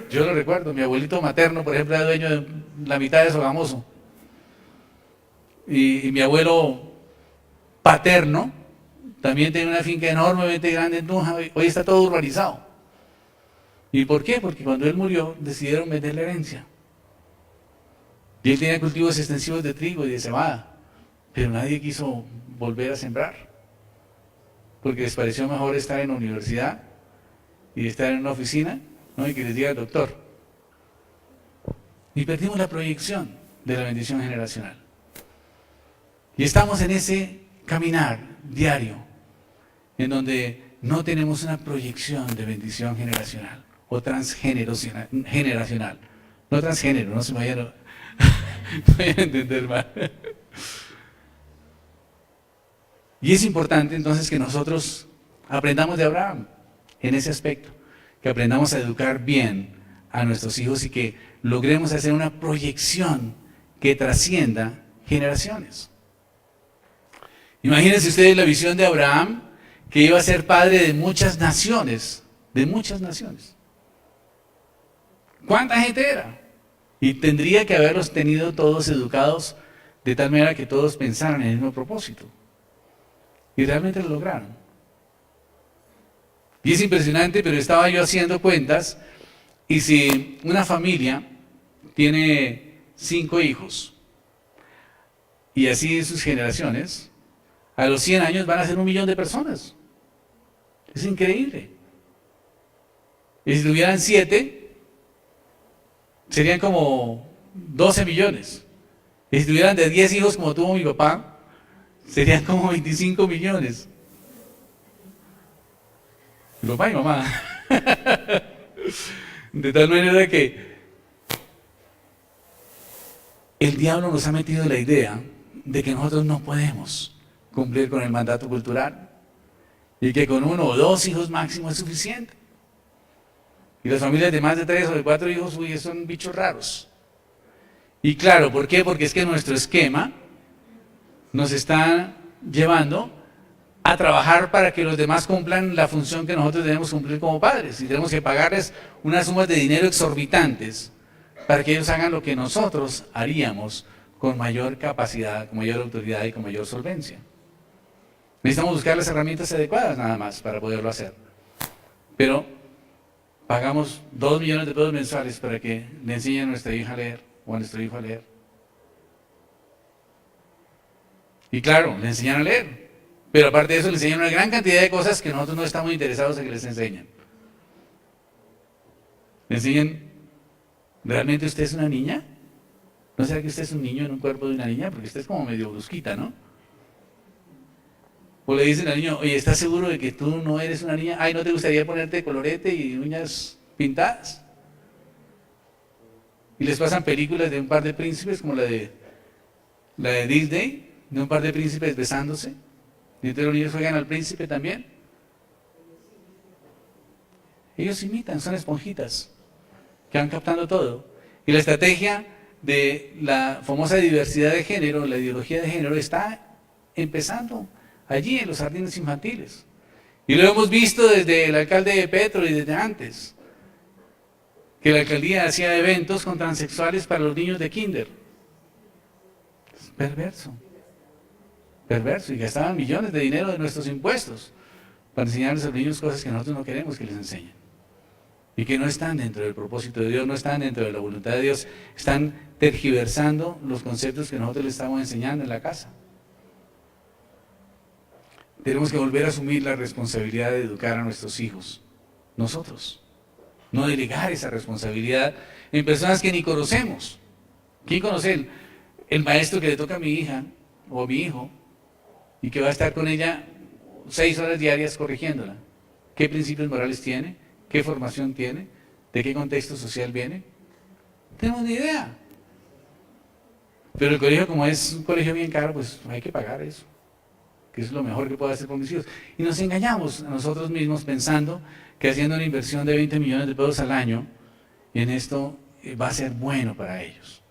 Yo lo recuerdo, mi abuelito materno, por ejemplo, era dueño de la mitad de Sogamoso. Y mi abuelo paterno también tenía una finca enormemente grande en Tunja, hoy está todo urbanizado. ¿Y por qué? Porque cuando él murió decidieron vender la herencia. Y él tenía cultivos extensivos de trigo y de cebada, pero nadie quiso volver a sembrar, porque les pareció mejor estar en la universidad y estar en una oficina, ¿no? Y que les diga el doctor. Y perdimos la proyección de la bendición generacional. Y estamos en ese caminar diario, en donde no tenemos una proyección de bendición generacional o transgeneracional. No transgénero, no se me vayan a entender mal. Y es importante entonces que nosotros aprendamos de Abraham en ese aspecto, que aprendamos a educar bien a nuestros hijos y que logremos hacer una proyección que trascienda generaciones. Imagínense ustedes la visión de Abraham, que iba a ser padre de muchas naciones, de muchas naciones. ¿Cuánta gente era? Y tendría que haberlos tenido todos educados de tal manera que todos pensaran en el mismo propósito. Y realmente lo lograron. Y es impresionante, pero estaba yo haciendo cuentas, y si una familia tiene 5 hijos, y así sus generaciones, a los 100 años van a ser 1 millón de personas. Es increíble. Y si tuvieran 7, serían como 12 millones. Y si tuvieran de 10 hijos como tuvo mi papá, serían como 25 millones. Mi papá y mamá. De tal manera que el diablo nos ha metido la idea de que nosotros no podemos cumplir con el mandato cultural y que con 1 o 2 hijos máximo es suficiente. Y las familias de más de 3 o de 4 hijos, uy, son bichos raros. Y claro, ¿por qué? Porque es que nuestro esquema nos está llevando a trabajar para que los demás cumplan la función que nosotros debemos cumplir como padres. Y tenemos que pagarles unas sumas de dinero exorbitantes para que ellos hagan lo que nosotros haríamos con mayor capacidad, con mayor autoridad y con mayor solvencia. Necesitamos buscar las herramientas adecuadas nada más para poderlo hacer. Pero pagamos 2 millones de pesos mensuales para que le enseñen a nuestra hija a leer o a nuestro hijo a leer. Y claro, le enseñan a leer. Pero aparte de eso, le enseñan una gran cantidad de cosas que nosotros no estamos interesados en que les enseñen. Le enseñan, ¿realmente usted es una niña? ¿No será que usted es un niño en un cuerpo de una niña? Porque usted es como medio brusquita, ¿no? O le dicen al niño, oye, ¿estás seguro de que tú no eres una niña? Ay, ¿no te gustaría ponerte colorete y uñas pintadas? Y les pasan películas de un par de príncipes, como la de Disney, de un par de príncipes besándose. Y entonces los niños juegan al príncipe también. Ellos imitan, son esponjitas, que van captando todo. Y la estrategia de la famosa diversidad de género, la ideología de género, está empezando allí en los jardines infantiles. Y lo hemos visto desde el alcalde de Petro y desde antes, que la alcaldía hacía eventos con transexuales para los niños de kinder. Es perverso. Perverso, y gastaban millones de dinero de nuestros impuestos para enseñarles a los niños cosas que nosotros no queremos que les enseñen. Y que no están dentro del propósito de Dios, no están dentro de la voluntad de Dios, están tergiversando los conceptos que nosotros les estamos enseñando en la casa. Tenemos que volver a asumir la responsabilidad de educar a nuestros hijos, nosotros. No delegar esa responsabilidad en personas que ni conocemos. ¿Quién conoce el maestro que le toca a mi hija o a mi hijo y que va a estar con ella 6 horas diarias corrigiéndola? ¿Qué principios morales tiene? ¿Qué formación tiene? ¿De qué contexto social viene? No tenemos ni idea. Pero el colegio, como es un colegio bien caro, pues hay que pagar eso, que es lo mejor que puedo hacer por mis hijos. Y nos engañamos a nosotros mismos pensando que haciendo una inversión de 20 millones de pesos al año en esto va a ser bueno para ellos.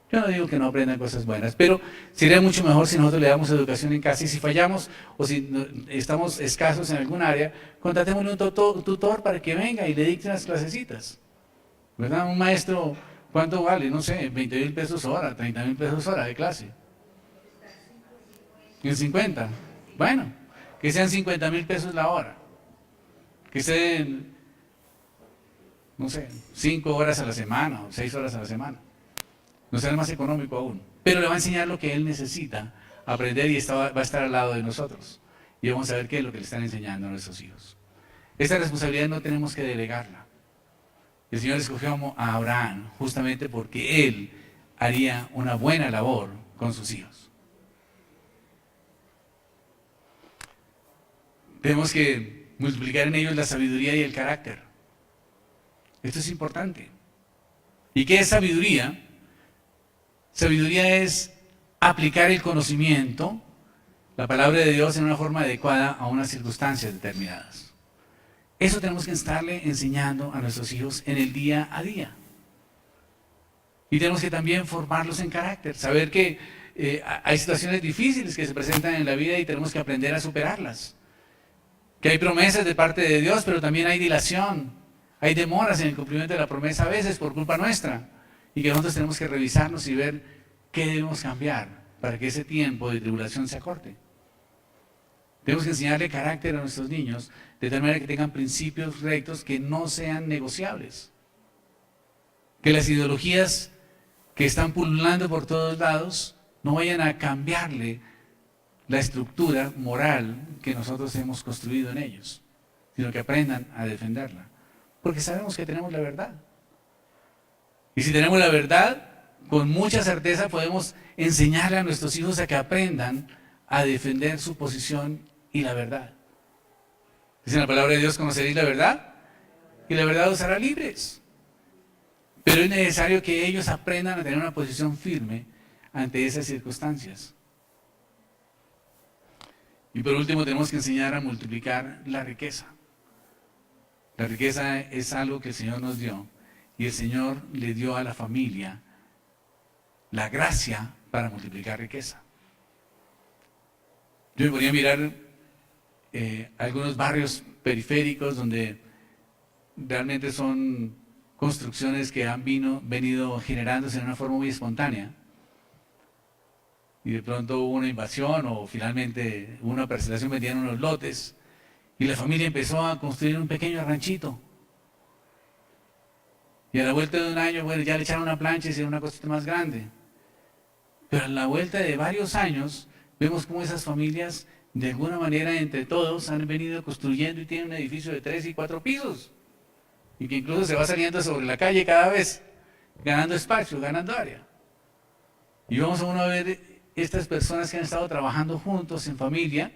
Yo no digo que no aprendan cosas buenas, pero sería mucho mejor si nosotros le damos educación en casa y si fallamos o si estamos escasos en algún área, contratémosle un tutor para que venga y le dicte unas clasecitas. ¿Verdad? Un maestro, ¿cuánto vale? No sé, 20,000 pesos hora, 30,000 pesos hora de clase. ¿En 50? Bueno, que sean 50,000 pesos la hora. Que sean, no sé, 5 horas a la semana o 6 horas a la semana. No será más económico aún. Pero le va a enseñar lo que él necesita aprender y va a estar al lado de nosotros. Y vamos a ver qué es lo que le están enseñando a nuestros hijos. Esta responsabilidad no tenemos que delegarla. El Señor escogió a Abraham justamente porque él haría una buena labor con sus hijos. Tenemos que multiplicar en ellos la sabiduría y el carácter. Esto es importante. ¿Y qué es sabiduría? Sabiduría es aplicar el conocimiento, la palabra de Dios, en una forma adecuada a unas circunstancias determinadas. Eso tenemos que estarle enseñando a nuestros hijos en el día a día. Y tenemos que también formarlos en carácter, saber que hay situaciones difíciles que se presentan en la vida y tenemos que aprender a superarlas. Que hay promesas de parte de Dios, pero también hay dilación, hay demoras en el cumplimiento de la promesa a veces por culpa nuestra. Y que nosotros tenemos que revisarnos y ver qué debemos cambiar para que ese tiempo de tribulación se acorte. Tenemos que enseñarle carácter a nuestros niños de tal manera que tengan principios rectos que no sean negociables. Que las ideologías que están pululando por todos lados no vayan a cambiarle la estructura moral que nosotros hemos construido en ellos, sino que aprendan a defenderla. Porque sabemos que tenemos la verdad. Y si tenemos la verdad, con mucha certeza podemos enseñarle a nuestros hijos a que aprendan a defender su posición y la verdad. Dice en la palabra de Dios: conoceréis la verdad y la verdad os hará libres. Pero es necesario que ellos aprendan a tener una posición firme ante esas circunstancias. Y por último tenemos que enseñar a multiplicar la riqueza. La riqueza es algo que el Señor nos dio. Y el Señor le dio a la familia la gracia para multiplicar riqueza. Yo me ponía a mirar algunos barrios periféricos donde realmente son construcciones que han venido generándose de una forma muy espontánea. Y de pronto hubo una invasión o finalmente hubo una parcelación, vendían unos lotes y la familia empezó a construir un pequeño ranchito. Y a la vuelta de un año, bueno, ya le echaron una plancha y hicieron una cosita más grande. Pero a la vuelta de varios años, vemos cómo esas familias, de alguna manera, entre todos, han venido construyendo y tienen un edificio de 3 y 4 pisos. Y que incluso se va saliendo sobre la calle cada vez, ganando espacio, ganando área. Y vamos a uno a ver estas personas que han estado trabajando juntos en familia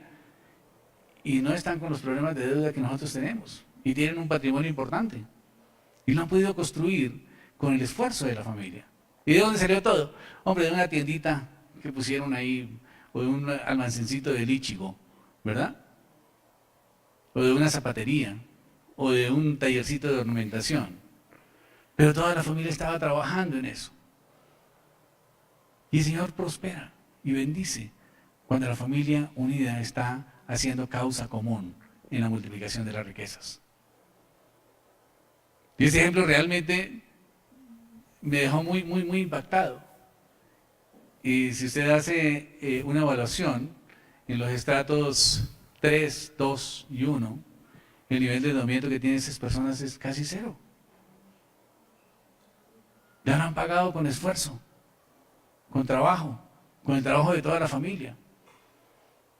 y no están con los problemas de deuda que nosotros tenemos. Y tienen un patrimonio importante. Y lo han podido construir con el esfuerzo de la familia. ¿Y de dónde salió todo? Hombre, de una tiendita que pusieron ahí, o de un almacencito de líchigo, ¿verdad? O de una zapatería, o de un tallercito de ornamentación. Pero toda la familia estaba trabajando en eso. Y el Señor prospera y bendice cuando la familia unida está haciendo causa común en la multiplicación de las riquezas. Y este ejemplo realmente me dejó muy impactado. Y si usted hace una evaluación en los estratos 3, 2 y 1, el nivel de endeudamiento que tienen esas personas es casi cero. Ya lo han pagado con esfuerzo, con trabajo, con el trabajo de toda la familia.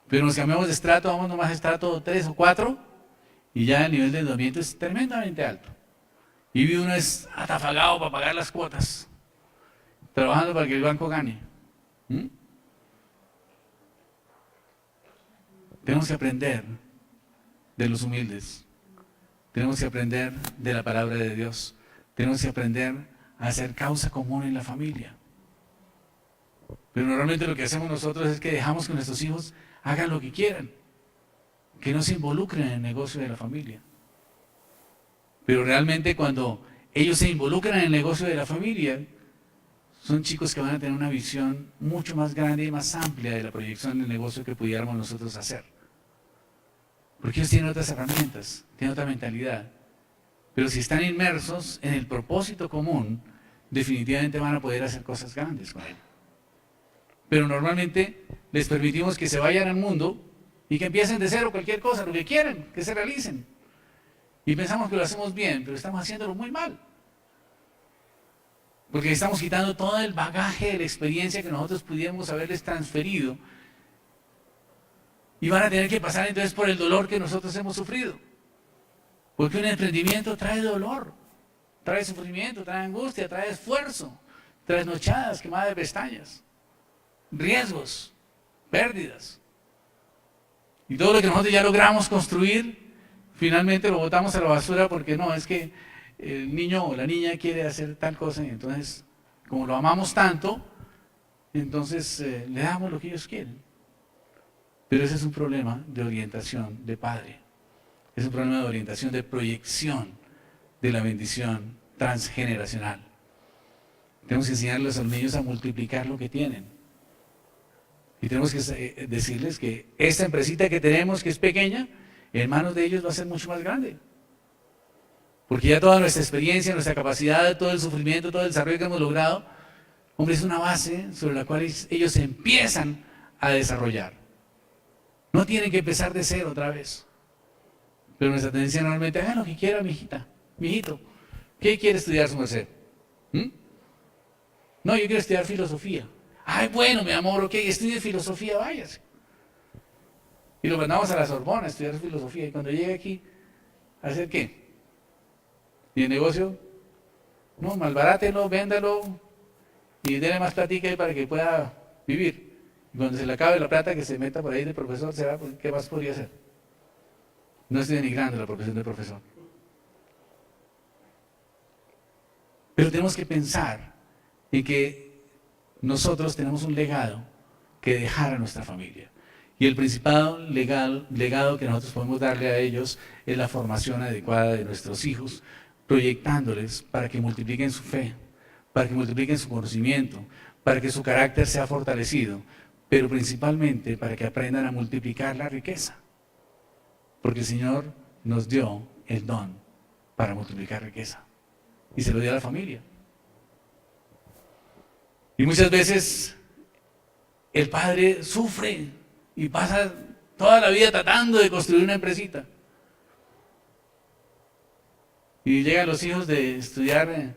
Pero nos cambiamos de estrato, vamos nomás a estrato 3 o 4 y ya el nivel de endeudamiento es tremendamente alto. Y uno es atafagado para pagar las cuotas, trabajando para que el banco gane. Tenemos que aprender de los humildes. Tenemos que aprender de la palabra de Dios. Tenemos que aprender a hacer causa común en la familia. Pero normalmente lo que hacemos nosotros es que dejamos que nuestros hijos hagan lo que quieran, que no se involucren en el negocio de la familia. Pero realmente cuando ellos se involucran en el negocio de la familia, son chicos que van a tener una visión mucho más grande y más amplia de la proyección del negocio que pudiéramos nosotros hacer. Porque ellos tienen otras herramientas, tienen otra mentalidad. Pero si están inmersos en el propósito común, definitivamente van a poder hacer cosas grandes con él. Pero normalmente les permitimos que se vayan al mundo y que empiecen de cero cualquier cosa, lo que quieran, que se realicen. Y pensamos que lo hacemos bien, pero estamos haciéndolo muy mal. Porque estamos quitando todo el bagaje de la experiencia que nosotros pudiéramos haberles transferido. Y van a tener que pasar entonces por el dolor que nosotros hemos sufrido. Porque un emprendimiento trae dolor, trae sufrimiento, trae angustia, trae esfuerzo, trae nochadas, quemadas de pestañas, riesgos, pérdidas. Y todo lo que nosotros ya logramos construir, finalmente lo botamos a la basura porque no, es que el niño o la niña quiere hacer tal cosa y entonces, como lo amamos tanto, entonces le damos lo que ellos quieren. Pero ese es un problema de orientación de padre. Es un problema de orientación de proyección de la bendición transgeneracional. Tenemos que enseñarles a los niños a multiplicar lo que tienen. Y tenemos que decirles que esta empresita que tenemos, que es pequeña, en manos de ellos va a ser mucho más grande. Porque ya toda nuestra experiencia, nuestra capacidad, todo el sufrimiento, todo el desarrollo que hemos logrado, hombre, es una base sobre la cual ellos empiezan a desarrollar. No tienen que empezar de cero otra vez. Pero nuestra tendencia normalmente, hagan lo que quiera, mijita, mijito. ¿Qué quiere estudiar su merced? No, yo quiero estudiar filosofía. Ay, bueno, mi amor, ok, estudie filosofía, váyase. Y lo mandamos a la Sorbona a estudiar filosofía. Y cuando llegue aquí, ¿a hacer qué? ¿Y el negocio? No, malbarátelo, véndalo y déle más platica ahí para que pueda vivir. Y cuando se le acabe la plata que se meta por ahí de profesor, será, ¿qué más podría hacer? No estoy denigrando la profesión de profesor. Pero tenemos que pensar en que nosotros tenemos un legado que dejar a nuestra familia. Y el principal legado que nosotros podemos darle a ellos es la formación adecuada de nuestros hijos, proyectándoles para que multipliquen su fe, para que multipliquen su conocimiento, para que su carácter sea fortalecido, pero principalmente para que aprendan a multiplicar la riqueza. Porque el Señor nos dio el don para multiplicar riqueza. Y se lo dio a la familia. Y muchas veces el padre sufre y pasa toda la vida tratando de construir una empresita. Y llegan los hijos de estudiar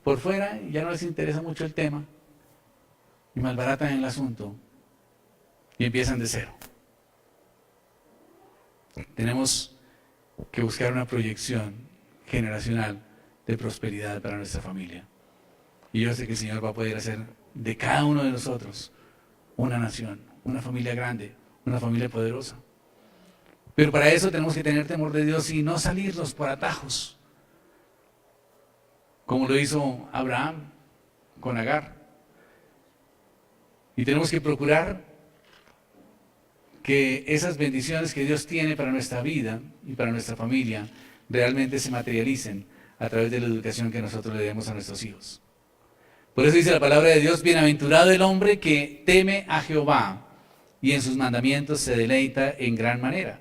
por fuera y ya no les interesa mucho el tema. Y malbaratan el asunto. Y empiezan de cero. Tenemos que buscar una proyección generacional de prosperidad para nuestra familia. Y yo sé que el Señor va a poder hacer de cada uno de nosotros una nación, una familia grande, una familia poderosa. Pero para eso tenemos que tener temor de Dios y no salirnos por atajos, como lo hizo Abraham con Agar. Y tenemos que procurar que esas bendiciones que Dios tiene para nuestra vida y para nuestra familia realmente se materialicen a través de la educación que nosotros le demos a nuestros hijos. Por eso dice la palabra de Dios: bienaventurado el hombre que teme a Jehová y en sus mandamientos se deleita en gran manera.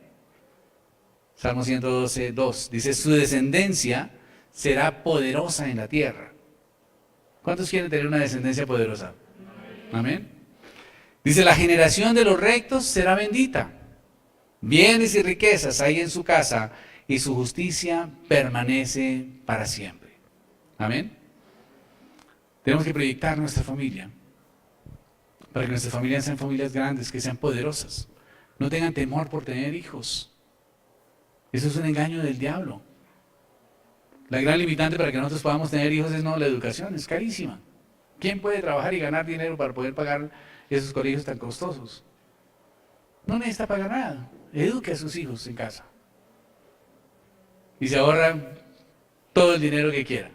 Salmo 112:2 dice: su descendencia será poderosa en la tierra. ¿Cuántos quieren tener una descendencia poderosa? Amén. Dice: la generación de los rectos será bendita. Bienes y riquezas hay en su casa y su justicia permanece para siempre. Amén. Tenemos que proyectar nuestra familia para que nuestras familias sean familias grandes, que sean poderosas. No tengan temor por tener hijos. Eso es un engaño del diablo. La gran limitante para que nosotros podamos tener hijos es no, la educación es carísima. ¿Quién puede trabajar y ganar dinero para poder pagar esos colegios tan costosos? No necesita pagar nada. Eduque a sus hijos en casa. Y se ahorra todo el dinero que quiera.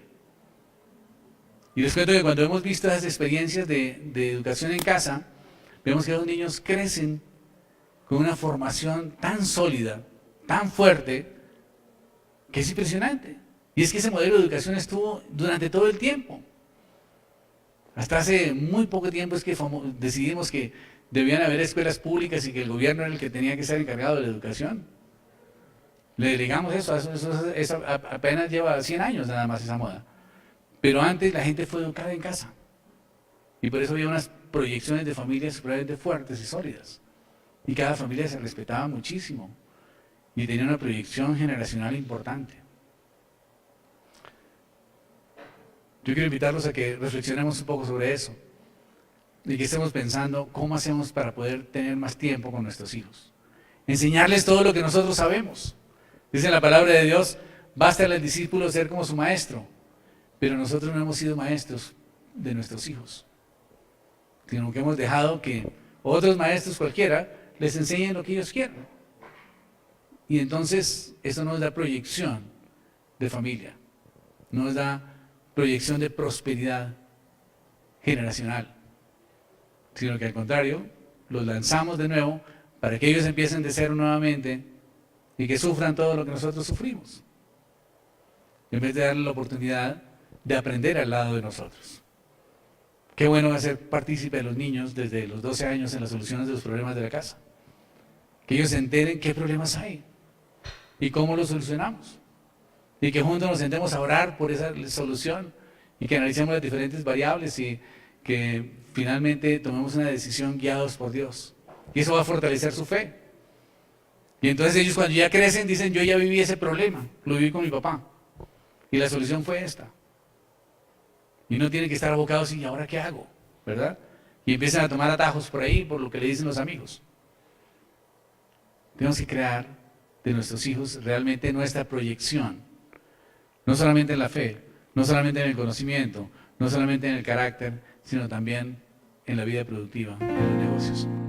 Y les cuento que cuando hemos visto esas experiencias de educación en casa, vemos que los niños crecen con una formación tan sólida, tan fuerte, que es impresionante. Y es que ese modelo de educación estuvo durante todo el tiempo. Hasta hace muy poco tiempo es que decidimos que debían haber escuelas públicas y que el gobierno era el que tenía que estar encargado de la educación. Le delegamos eso apenas lleva 100 años nada más esa moda. Pero antes la gente fue educada en casa. Y por eso había unas proyecciones de familias supremamente fuertes y sólidas. Y cada familia se respetaba muchísimo. Y tenía una proyección generacional importante. Yo quiero invitarlos a que reflexionemos un poco sobre eso. Y que estemos pensando cómo hacemos para poder tener más tiempo con nuestros hijos. Enseñarles todo lo que nosotros sabemos. Dice la palabra de Dios, basta al discípulo ser como su maestro. Pero nosotros no hemos sido maestros de nuestros hijos. Sino que hemos dejado que otros maestros cualquiera les enseñen lo que ellos quieran. Y entonces eso nos da proyección de familia. Nos da proyección de prosperidad generacional. Sino que al contrario, los lanzamos de nuevo para que ellos empiecen de cero nuevamente y que sufran todo lo que nosotros sufrimos. En vez de darle la oportunidad de aprender al lado de nosotros. Qué bueno hacer partícipe de los niños desde los 12 años en las soluciones de los problemas de la casa. Que ellos se enteren qué problemas hay y cómo los solucionamos. Y que juntos nos sentemos a orar por esa solución y que analicemos las diferentes variables y que finalmente tomemos una decisión guiados por Dios. Y eso va a fortalecer su fe. Y entonces ellos cuando ya crecen dicen, yo ya viví ese problema, lo viví con mi papá. Y la solución fue esta. Y no tienen que estar abocados y ¿ahora qué hago? ¿Verdad? Y empiezan a tomar atajos por ahí, por lo que le dicen los amigos. Tenemos que crear de nuestros hijos realmente nuestra proyección. No solamente en la fe, no solamente en el conocimiento, no solamente en el carácter, sino también en la vida productiva de los negocios.